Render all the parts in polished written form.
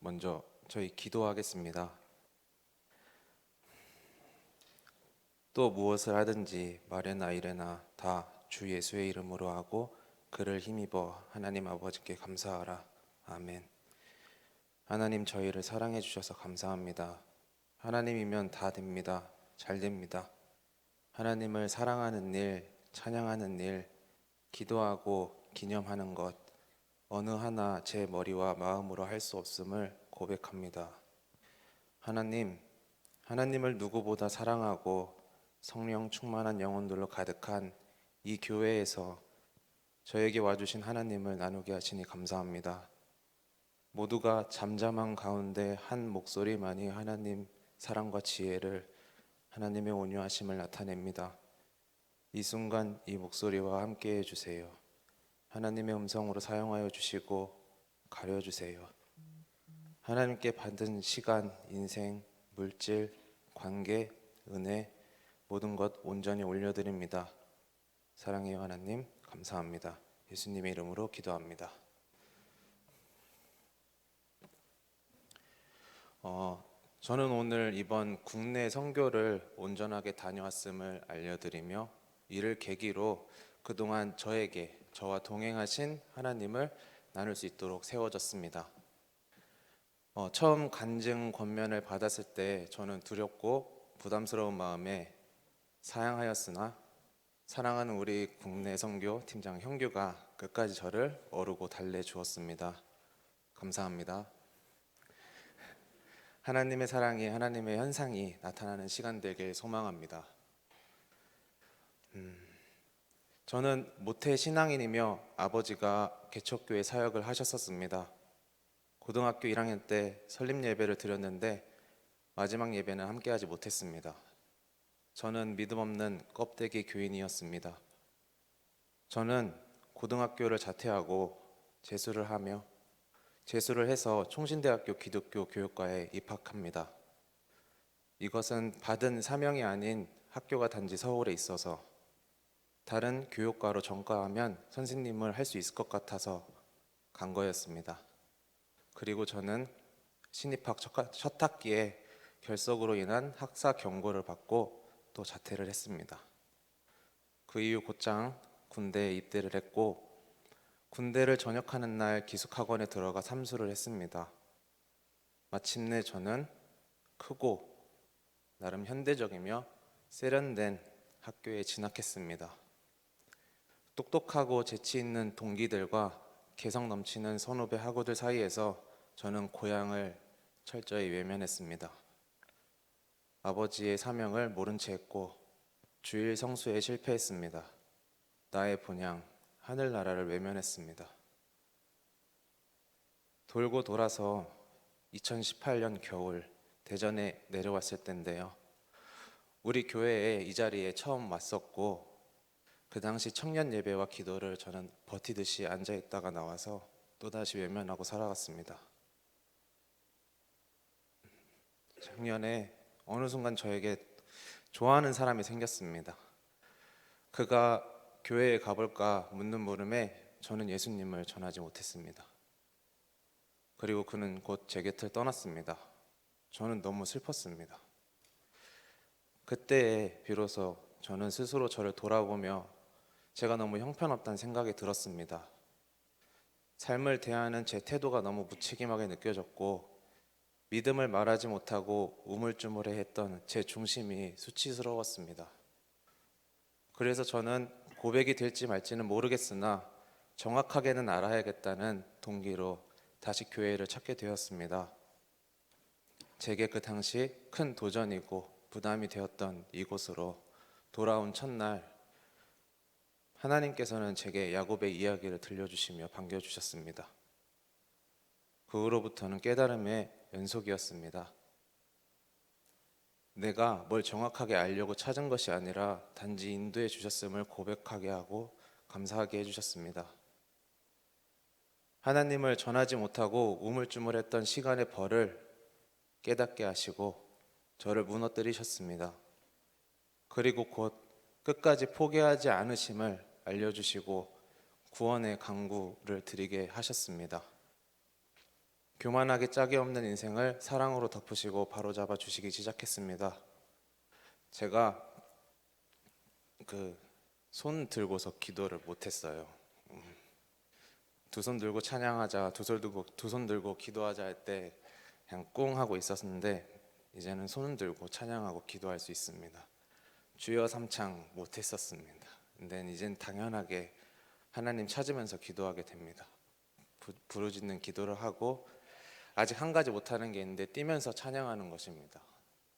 먼저 저희 기도하겠습니다. 또 무엇을 하든지 말에나 일에나 다 주 예수의 이름으로 하고 그를 힘입어 하나님 아버지께 감사하라. 아멘. 하나님, 저희를 사랑해 주셔서 감사합니다. 하나님이면 다 됩니다. 잘 됩니다. 하나님을 사랑하는 일, 찬양하는 일, 기도하고 기념하는 것, 어느 하나 제 머리와 마음으로 할 수 없음을 고백합니다. 하나님을 누구보다 사랑하고 성령 충만한 영혼들로 가득한 이 교회에서 저에게 와주신 하나님을 나누게 하시니 감사합니다. 모두가 잠잠한 가운데 한 목소리만이 하나님 사랑과 지혜를, 하나님의 온유하심을 나타냅니다. 이 순간 이 목소리와 함께 해주세요. 하나님의 음성으로 사용하여 주시고 가려주세요. 하나님께 받은 시간, 인생, 물질, 관계, 은혜, 모든 것 온전히 올려드립니다. 사랑해요 하나님, 감사합니다. 예수님의 이름으로 기도합니다. 저는 오늘 이번 국내 선교를 온전하게 다녀왔음을 알려드리며 이를 계기로 그동안 저와 동행하신 하나님을 나눌 수 있도록 세워졌습니다. 처음 간증 권면을 받았을 때 저는 두렵고 부담스러운 마음에 사양하였으나 사랑하는 우리 국내 선교 팀장 형규가 끝까지 저를 어루고 달래주었습니다. 감사합니다. 하나님의 사랑이, 하나님의 현상이 나타나는 시간 되길 소망합니다. 저는 모태 신앙인이며 아버지가 개척교회 사역을 하셨었습니다. 고등학교 1학년 때 설립 예배를 드렸는데 마지막 예배는 함께하지 못했습니다. 저는 믿음 없는 껍데기 교인이었습니다. 저는 고등학교를 자퇴하고 재수를 해서 총신대학교 기독교 교육과에 입학합니다. 이것은 받은 사명이 아닌 학교가 단지 서울에 있어서 다른 교육과로 전과하면 선생님을 할 수 있을 것 같아서 간 거였습니다. 그리고 저는 신입학 첫 학기에 결석으로 인한 학사 경고를 받고 또 자퇴를 했습니다. 그 이후 곧장 군대에 입대를 했고 군대를 전역하는 날 기숙학원에 들어가 삼수를 했습니다. 마침내 저는 크고 나름 현대적이며 세련된 학교에 진학했습니다. 똑똑하고 재치 있는 동기들과 개성 넘치는 선후배 학우들 사이에서 저는 고향을 철저히 외면했습니다. 아버지의 사명을 모른 채 했고 주일 성수에 실패했습니다. 나의 본향, 하늘나라를 외면했습니다. 돌고 돌아서 2018년 겨울 대전에 내려왔을 때인데요. 우리 교회에 이 자리에 처음 왔었고 그 당시 청년 예배와 기도를 저는 버티듯이 앉아있다가 나와서 또다시 외면하고 살아갔습니다. 작년에 어느 순간 저에게 좋아하는 사람이 생겼습니다. 그가 교회에 가볼까 묻는 물음에 저는 예수님을 전하지 못했습니다. 그리고 그는 곧 제 곁을 떠났습니다. 저는 너무 슬펐습니다. 그때에 비로소 저는 스스로 저를 돌아보며 제가 너무 형편없다는 생각이 들었습니다. 삶을 대하는 제 태도가 너무 무책임하게 느껴졌고 믿음을 말하지 못하고 우물쭈물해했던 제 중심이 수치스러웠습니다. 그래서 저는 고백이 될지 말지는 모르겠으나 정확하게는 알아야겠다는 동기로 다시 교회를 찾게 되었습니다. 제게 그 당시 큰 도전이고 부담이 되었던 이곳으로 돌아온 첫날 하나님께서는 제게 야곱의 이야기를 들려주시며 반겨주셨습니다. 그 후로부터는 깨달음의 연속이었습니다. 내가 뭘 정확하게 알려고 찾은 것이 아니라 단지 인도해 주셨음을 고백하게 하고 감사하게 해주셨습니다. 하나님을 전하지 못하고 우물쭈물했던 시간의 벌을 깨닫게 하시고 저를 무너뜨리셨습니다. 그리고 곧 끝까지 포기하지 않으심을 알려주시고 구원의 강구를 드리게 하셨습니다. 교만하게 짝이 없는 인생을 사랑으로 덮으시고 바로잡아 주시기 시작했습니다. 제가 손 들고서 기도를 못했어요. 두 손 들고 찬양하자, 두 손 들고 기도하자 할 때 그냥 꿍 하고 있었는데 이제는 손 들고 찬양하고 기도할 수 있습니다. 주여 삼창 못했었습니다. 근데 이젠 당연하게 하나님 찾으면서 기도하게 됩니다. 부르짖는 기도를 하고 아직 한 가지 못하는 게 있는데 뛰면서 찬양하는 것입니다.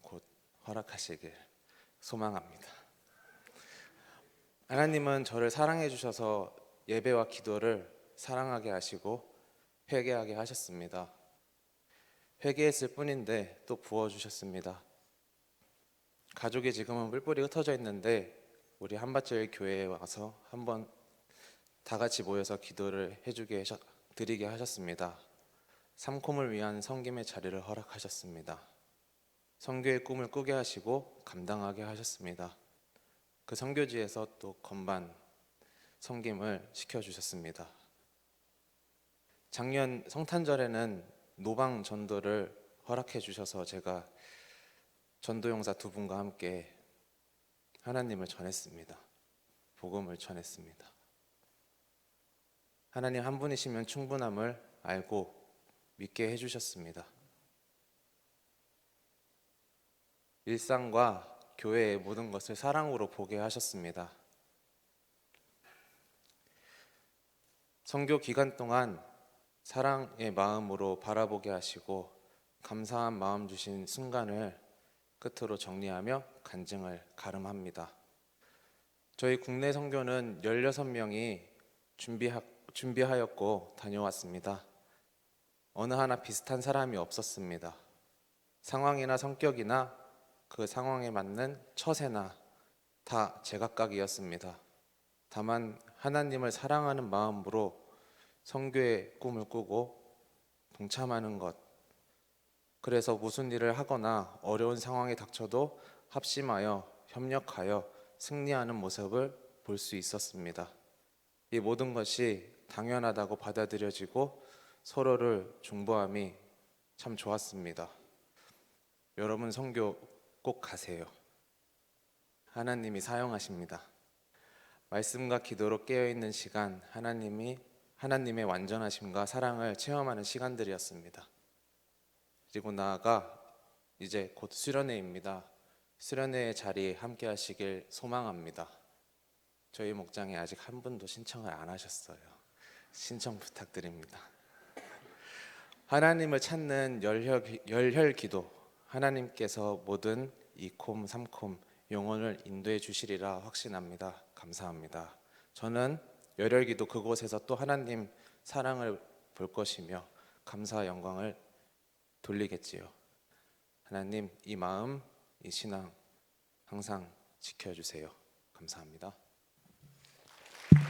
곧 허락하시길 소망합니다. 하나님은 저를 사랑해 주셔서 예배와 기도를 사랑하게 하시고 회개하게 하셨습니다. 회개했을 뿐인데 또 부어주셨습니다. 가족이 지금은 뿔뿔이 흩어져 있는데 우리 한밭제일 교회에 와서 한번 다 같이 모여서 기도를 드리게 하셨습니다. 삼콤을 위한 섬김의 자리를 허락하셨습니다. 선교의 꿈을 꾸게 하시고 감당하게 하셨습니다. 그 선교지에서 또 건반 섬김을 시켜주셨습니다. 작년 성탄절에는 노방 전도를 허락해 주셔서 제가 전도용사 두 분과 함께 하나님을 전했습니다. 복음을 전했습니다. 하나님 한 분이시면 충분함을 알고 믿게 해주셨습니다. 일상과 교회의 모든 것을 사랑으로 보게 하셨습니다. 선교 기간 동안 사랑의 마음으로 바라보게 하시고 감사한 마음 주신 순간을 끝으로 정리하며 간증을 가름합니다. 저희 국내 선교는 16명이 준비하였고 다녀왔습니다. 어느 하나 비슷한 사람이 없었습니다. 상황이나 성격이나 그 상황에 맞는 처세나 다 제각각이었습니다. 다만 하나님을 사랑하는 마음으로 선교의 꿈을 꾸고 동참하는 것, 그래서 무슨 일을 하거나 어려운 상황에 닥쳐도 합심하여 협력하여 승리하는 모습을 볼 수 있었습니다. 이 모든 것이 당연하다고 받아들여지고 서로를 중보함이 참 좋았습니다. 여러분 선교 꼭 가세요. 하나님이 사용하십니다. 말씀과 기도로 깨어있는 시간, 하나님의 완전하심과 사랑을 체험하는 시간들이었습니다. 그리고 나아가 이제 곧 수련회입니다. 수련회의 자리에 함께 하시길 소망합니다. 저희 목장에 아직 한 분도 신청을 안 하셨어요. 신청 부탁드립니다. 하나님을 찾는 열혈 기도, 하나님께서 모든 2콤, 3콤 영혼을 인도해 주시리라 확신합니다. 감사합니다. 저는 열혈 기도 그곳에서 또 하나님 사랑을 볼 것이며 감사와 영광을 돌리겠지요. 하나님 이 마음, 이 신앙 항상 지켜주세요. 감사합니다.